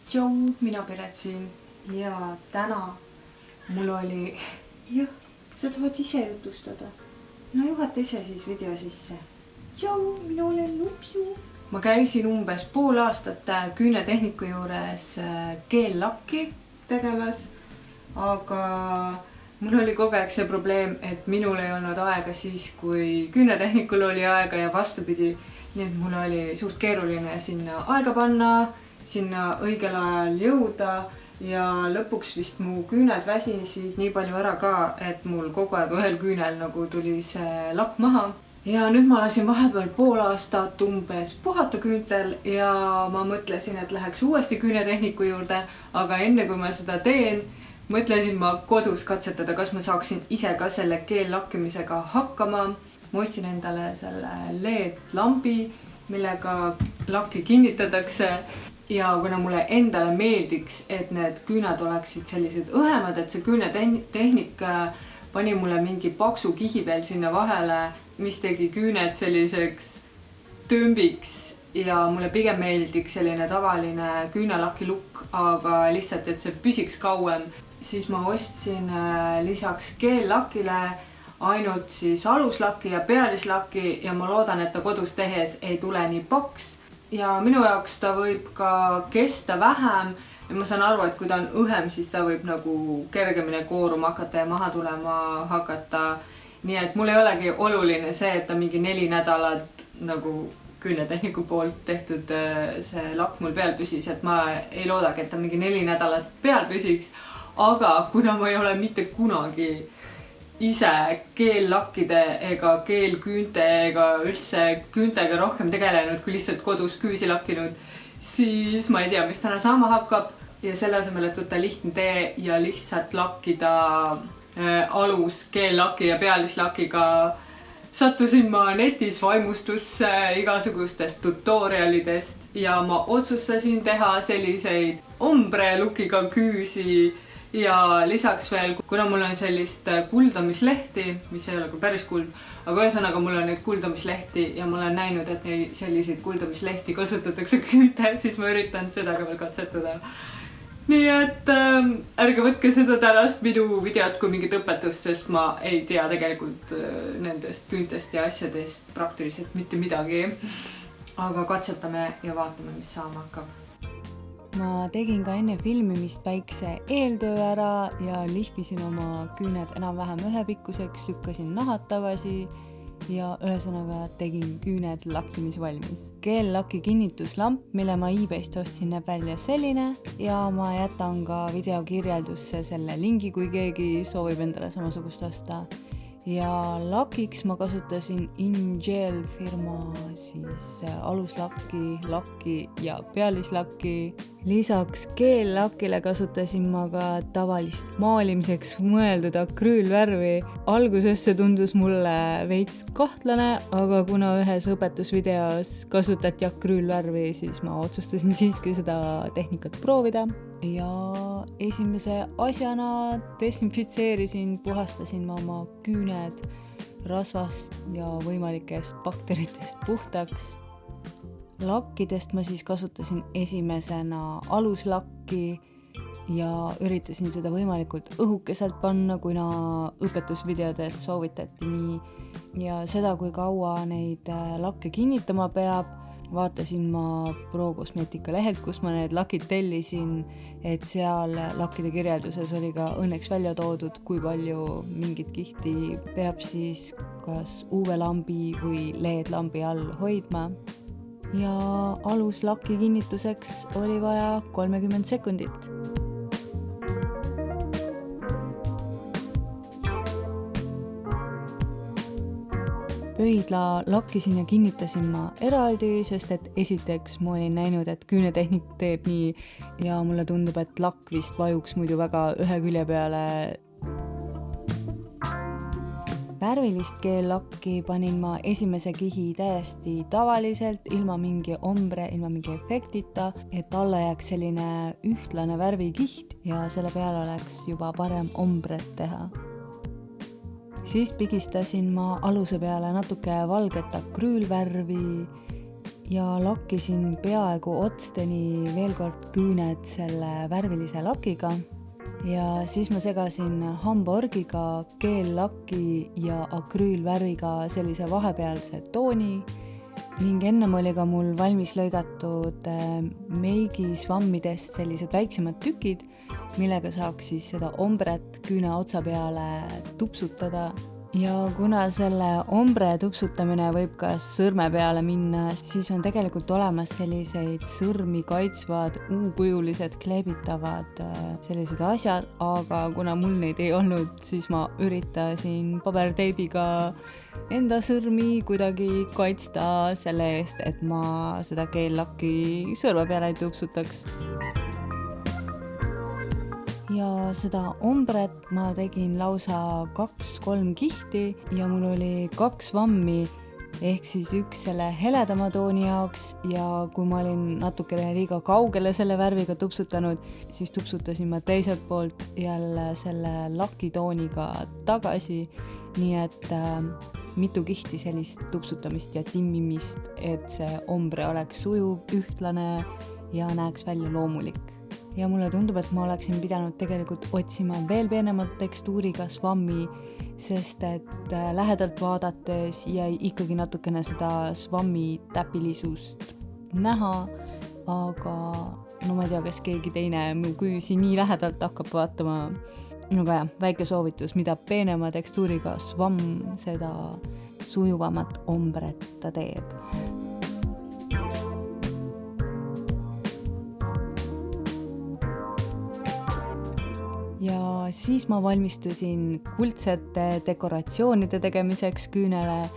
Tšau, mina Piret siin ja täna mul oli... Jah, sa tahad ise jutustada? No juhata ise siis video sisse. Tšau, mina olen Lupsu. Ma käisin umbes pool aastat küünetehniku juures keellakki tegemas, aga mul oli kogu aeg see probleem, et minul ei olnud aega siis, kui küünetehnikul oli aega ja vastupidi. Nii et mul oli suht keeruline sinna aega panna, sinna õigel ajal jõuda ja lõpuks vist mu küüned väsisid nii palju ära ka, et mul kogu aeg ühel küünel nagu tuli see lakk maha. Ja nüüd ma lasin vahepeal pool aastat umbes puhata küüntel ja ma mõtlesin, et läheks uuesti küünetehniku juurde, aga enne kui ma seda teen, mõtlesin ma kodus katsetada, kas ma saaksin ise ka selle keellakkimisega hakkama. Ma ostsin endale selle LED-lambi, millega lakki kinnitatakse ja kuna mulle endale meeldiks, et need küüned oleksid sellised õhemad, et see küünetehnik pani mulle mingi paksu kihi veel sinna vahele, mis tegi küüned selliseks tõmbiks ja mulle pigem meeldiks selline tavaline küünelaki lukk, aga lihtsalt, et see püsiks kauem, siis ma ostsin lisaks keellakile ainult siis aluslaki ja pealislaki ja ma loodan, et ta kodus tehes ei tule nii paks. Ja minu jaoks ta võib ka kesta vähem ja ma saan aru, et kui ta on õhem, siis ta võib nagu kergemini kooruma hakata ja maha tulema hakata. Nii et mul ei olegi oluline see, et ta mingi 4 nädalat nagu küünetehniku poolt tehtud see lakk mul peal püsis, et ma ei loodagi, et ta mingi 4 nädalat peal püsiks, aga kuna ma ei ole mitte kunagi ise keellakkide ega keelküünte ega üldse küüntega rohkem tegelenud, kui lihtsalt kodus küüsi lakkinud, siis ma ei tea, mis täna saama hakkab ja selle asemel, et võtta lihtne tee ja lihtsalt lakkida alus keellaki ja pealislakiga, sattusin ma netis vaimustusse igasugustest tutorialidest ja ma otsustasin teha selliseid ombre lookiga küüsi ja lisaks veel, kuna mul on sellist kuldamislehti, mis ei ole küll päris kuld, aga ühesõnaga mul on neid kuldamislehti ja ma olen näinud, et neid selliseid kuldamislehti kasutatakse küünte, siis ma üritan seda ka veel katsetada. Nii et ärge võtke seda tänast minu videot kui mingit õpetust, sest ma ei tea tegelikult nendest küüntest ja asjadest praktiliselt mitte midagi. Aga katsetame ja vaatame, mis saama hakkab. Ma tegin ka enne filmimist väikse eeltöö ära ja lihvisin oma küüned enam-vähem ühepikkuseks, lükkasin nahad tagasi ja ühesõnaga tegin küüned lakkimisvalmis. Keellaki kinnituslamp, mille ma eBayst ostsin, näeb välja selline ja ma jätan ka video kirjeldusse selle lingi, kui keegi soovib endale samasugust osta. Ja lakiks ma kasutasin InGel firma siis aluslakki, lakki ja pealislakki. Lisaks keellakile kasutasin ma ka tavalist maalimiseks mõeldud akrüülvärvi. Alguses see tundus mulle veits kahtlane, aga kuna ühes õpetusvideos kasutati akrüülvärvi, siis ma otsustasin siiski seda tehnikat proovida. Ja esimese asjana desinfitseerisin, puhastasin ma oma küüned rasvast ja võimalikest bakteritest puhtaks. Lakkidest ma siis kasutasin esimesena aluslakki ja üritasin seda võimalikult õhukeselt panna, kuna õpetusvideodes soovitati nii. Ja seda, kui kaua neid lakke kinnitama peab, vaatasin ma Pro Cosmetica lehelt, kus ma need lakid tellisin, et seal lakkide kirjelduses oli ka õnneks välja toodud, kui palju mingit kihti peab siis kas UV-lambi või LED-lambi all hoidma. Ja aluslaki kinnituseks oli vaja 30 sekundit. Pöidla lakkisin ja kinnitasin ma eraldi, sest et esiteks ma olin näinud, et küünetehnik teeb nii ja mulle tundub, et lakk vist vajuks muidu väga ühe külje peale. Värvilist keellakki panin ma esimese kihi täiesti tavaliselt, ilma mingi ombre, ilma mingi efektita, et alla jääks selline ühtlane värvikiht ja selle peale oleks juba parem ombret teha. Siis pigistasin ma aluse peale natuke valget akrüülvärvi ja lakkisin peaaegu otsteni veel kord küüned selle värvilise lakiga. Ja siis ma segasin hambaorgiga, geellaki ja akrüülvärviga sellise vahepealse tooni ning ennem oli ka mul valmis lõigatud meigisvammidest sellised väiksemad tükid, millega saaks siis seda ombret küüne otsa peale tupsutada. Ja kuna selle ombre tupsutamine võib ka sõrme peale minna, siis on tegelikult olemas selliseid sõrmi kaitsvad, U-kujulised kleebitavad sellised asjad, aga kuna mul neid ei olnud, siis ma üritasin paberteibiga enda sõrmi kuidagi kaitsta selle eest, et ma seda geellaki sõrme peale ei tupsutaks. Ja seda ombret ma tegin lausa 2-3 kihti ja mul oli 2 vammi, ehk siis üks selle heledama tooni jaoks ja kui ma olin natukene liiga kaugele selle värviga tupsutanud, siis tupsutasin ma teiselt poolt jälle selle lakitooniga tagasi, nii et mitu kihti sellist tupsutamist ja timmimist, et see ombre oleks sujuv, ühtlane ja näeks välja loomulik. Ja mulle tundub, et ma oleksin pidanud tegelikult otsima veel peenemat tekstuuriga svammi, sest et lähedalt vaadates jäi ikkagi natukene seda svammi täpilisust näha, aga no ma ei tea, kas keegi teine mu küüsi nii lähedalt hakkab vaatama. Aga jah, väike soovitus, mida peenema tekstuuriga svamm, seda sujuvamat ombret ta teeb. Ja siis ma valmistusin kuldsete dekoratsioonide tegemiseks küünele.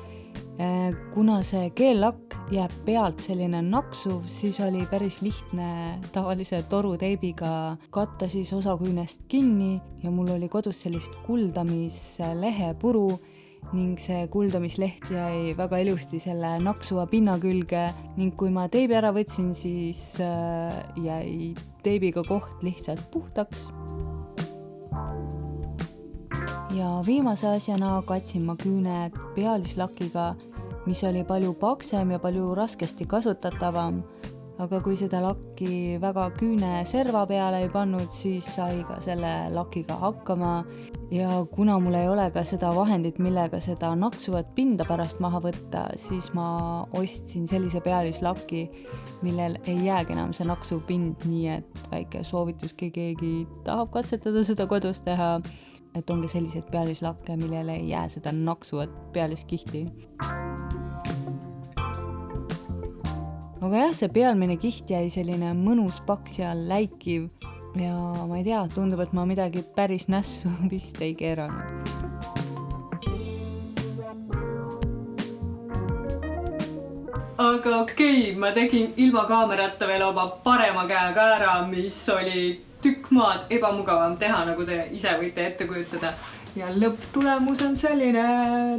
Kuna see geellakk jääb pealt selline naksuv, siis oli päris lihtne tavalise toruteibiga katta siis osa küünest kinni ja mul oli kodus sellist kuldamislehepuru ning see kuldamisleht jäi väga ilusti selle naksuva pinna külge ning kui ma teibi ära võtsin, siis jäi teibiga koht lihtsalt puhtaks. Ja viimase asjana katsin ma küüned pealislakiga, mis oli palju paksem ja palju raskesti kasutatavam, aga kui seda lakki väga küüne serva peale ei pannud, siis sai ka selle lakiga hakkama ja kuna mul ei ole ka seda vahendit, millega seda naksuvat pinda pärast maha võtta, siis ma ostsin sellise pealislaki, millel ei jäägi enam see naksuv pind, nii et väike soovitus, kui keegi tahab katsetada seda kodus teha, et ongi sellised pealislakke, millele ei jää seda naksuvat pealiskihti. Aga jah, see pealmine kiht jäi selline mõnus paks ja läikiv ja ma ei tea, tundub, et ma midagi päris nässu vist ei keeranud. Aga okei, ma tegin ilma kaamerata veel oma parema käega ära, mis oli tükk maad ebamugavam teha, nagu te ise võite ette kujutada. Ja lõpptulemus on selline,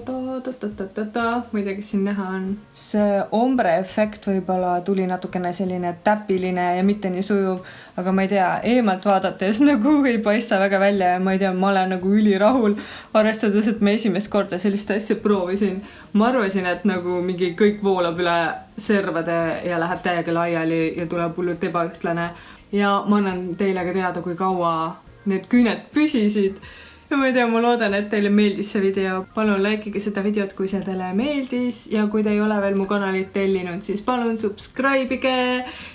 ma ei tea, kes siin näha on. See ombre efekt võib-olla tuli natukene selline täpiline ja mitte nii sujuv, aga ma ei tea, eemalt vaadates nagu ei paista väga välja ja ma ei tea, ma olen nagu ülirahul, arvestades, et ma esimest korda sellist asja proovisin. Ma arvasin, et nagu mingi kõik voolab üle servade ja läheb täiega laiali ja tuleb hullult ebaühtlane. Ja ma annan teile ka teada, kui kaua need küüned püsisid. Ja ma ei tea, ma loodan, et teile meeldis see video. Palun likeige seda videot, kui see teile meeldis. Ja kui te ei ole veel mu kanalit tellinud, siis palun subscribe'ige.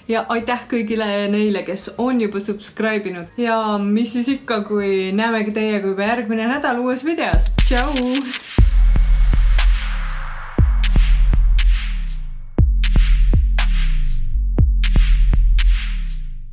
Ja aitäh kõigile neile, kes on juba subscribe'inud. Ja mis siis ikka, kui näemegi teiega juba järgmine nädal uues videos. Tšau!